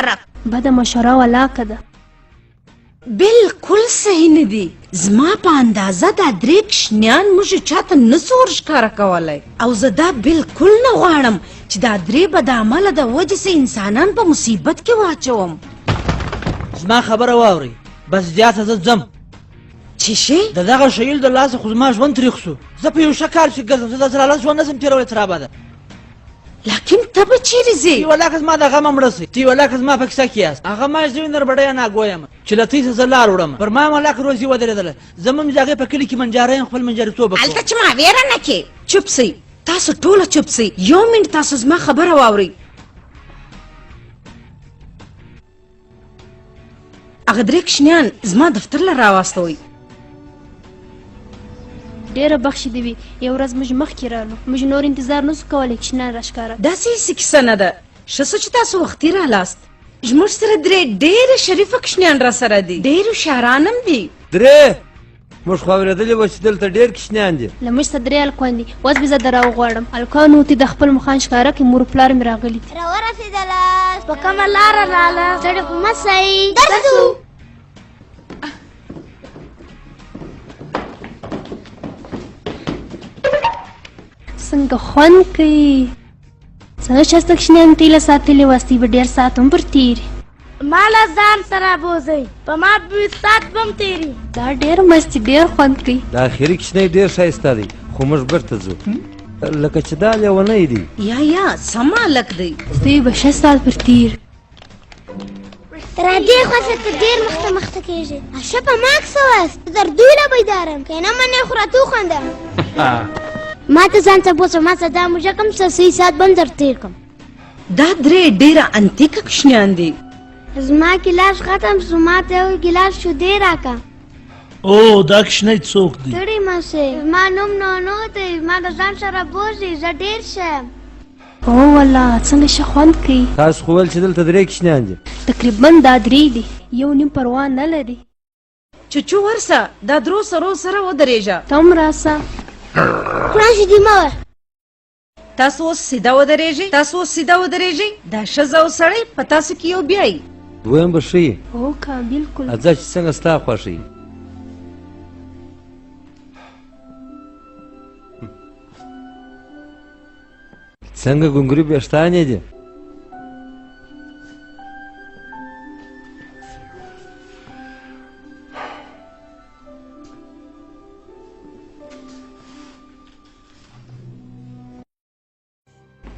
ښکاره. بده مشوره ولاکه ده. بالکل صحیح نه دي. زما په اندازه دا 3 کوچنیان موږ چاته نسو ورښکاره کولی، او زه دا بالکل نه غواړم چې دا 3 به د عمله د وجې سه انسانان په مصیبت کې واچوم. زما خبره واورئ، بس زیاته زه ځم. چې شی د دغه شیل د لاسه خو زما ژوند تریخ شو. زه په یو ښه کار پسې ګرځم، زه داسې رالاس ژوند نه شم تېرولی تر ابده. لکن ته به چیرې ځې؟ تی ولاکه زما د غمه مړه سئ، تی ولاکه زما په کیسه کې یاست. هغه ما زه وینر بډیه ناګوه یم چې له تۍ څه زه لار وړم. پر ما ولاکه روزي ودرېدله. زمونږ د هغې په کلي کې منجاره یم، خپل منجارېتوب به کوم. هلته چې ما ویره نه کې. چوپ سئ، تاسو ټوله چوپ سئ. یو منټ تاسو زما خبره واورئ. هغه 3 کوچنیان زما دفتر له راواستوئ. ډېره بخښې دې وي، یو ورځ موږ مخکې رالو، موږ نور انتظار نسو کولی کوچنیان راښکاره. داسې هېڅ کیسه نه ده. ښه څه چې تاسو وختي رالاست. زموږ سره 3 ډېرې شریفه کوچنیان را سره دي، ډېر هوښیاران هم دي. 3 موږ خو اورېدلي وه چې دلته ډېر کوچنیان دي. له موږ څخه 3 هلکان دي. اوس به زه در راوغواړم. هلکانو ته د خپل مخان ښکاره کړي، مور پلار مې راغلي دي. راورسېدلاست، په کومه لاره راله؟ سړی خو مه سئ، درځو. څنګه خوند کوي. څنګه ښایسته کوچنیان تیله ساتلې وستې به ډېر ساعت هم پر تېري. ما له ځان سره بوځئ، په ما به ساعت به هم تېري. دا ډېر مستي، ډېر خوند کوي. د اخري کوچنی ډېر ښایسته دی، خو موږ بیرته ځو لکه چې دا لیونی دی. یا سم هلک دی. دوی به 6 ساعت پر تېر. را دې خواته ته ډېر مخته کېږي. ښه په ما کښه واست، تر دوی له بیدارم، که نه منې خو راته وخوندم. ما ته ځان ته بوځه، ما څه دا موږک هم څه 3 ساعت به هم در تېر کړم. دا 3 ډېره انتیکه کوچنیان دي. زما ګیلاس ختم شو، ما ته یو ګیلاس شیدې راکړه. او دا کوچنی څوک دی؟ ستړی مه شئ، زما نوم نونو دی، ما د ځان سره بوځي، زه ډېر ښه یم. او والله څنګه ښه خوند کوي. تاسو خو ویل چې دلته 3 کوچنیان دي. تقریبا دا 3 دي، یو نیم پروا نه لري. چوچو ورسه، دا 3 سرو سره ودرېږه. ته هم راسه. قرآن شریف مه وایه. تاسو اوس سیده ودرېږئ. دا ښځه او سړی په تاسو کې یو بیایي. دویم به ښه یې. هو که بلکل. ځه چې څنګه ستا خوښه څنګه ګونګري ویښتان یې دي؟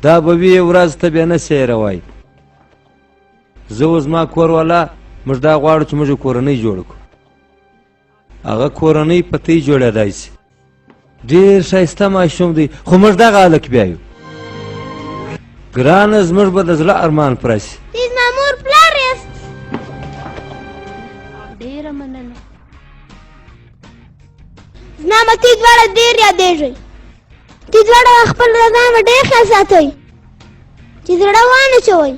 دا به وي ورځ ته بیا نه سیروای. زه اوس زما کور والا موږ دا غواړو چې موږ کورنۍ جوړه کړو. هغه کورنۍ په تی جوړېدای شي. ډېر ښایسته ماشوم دی، خو موږ دغه هلک بیا یو. ګرانه زموږ به د زړه ارمان پوره شي. تی زما مور پلار یاست. ډېره مننه. زما به تی دواړه ډېر یادېږئ. تی دواړه خپل د ځان به ډېر خیال ساتئ چې زړه وانه چوئ.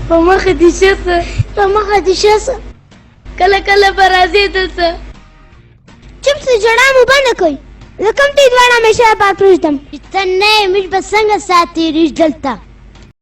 په مخه دې ښه شه، کله کله به راځې دلته. چوپ سئ، ژړا مو بنده کړئ. زه کوم تی دواړه همیشه لپاره پرېږدم چې ته نه یې، موږ به څنګه ساعت تېرېږي دلته.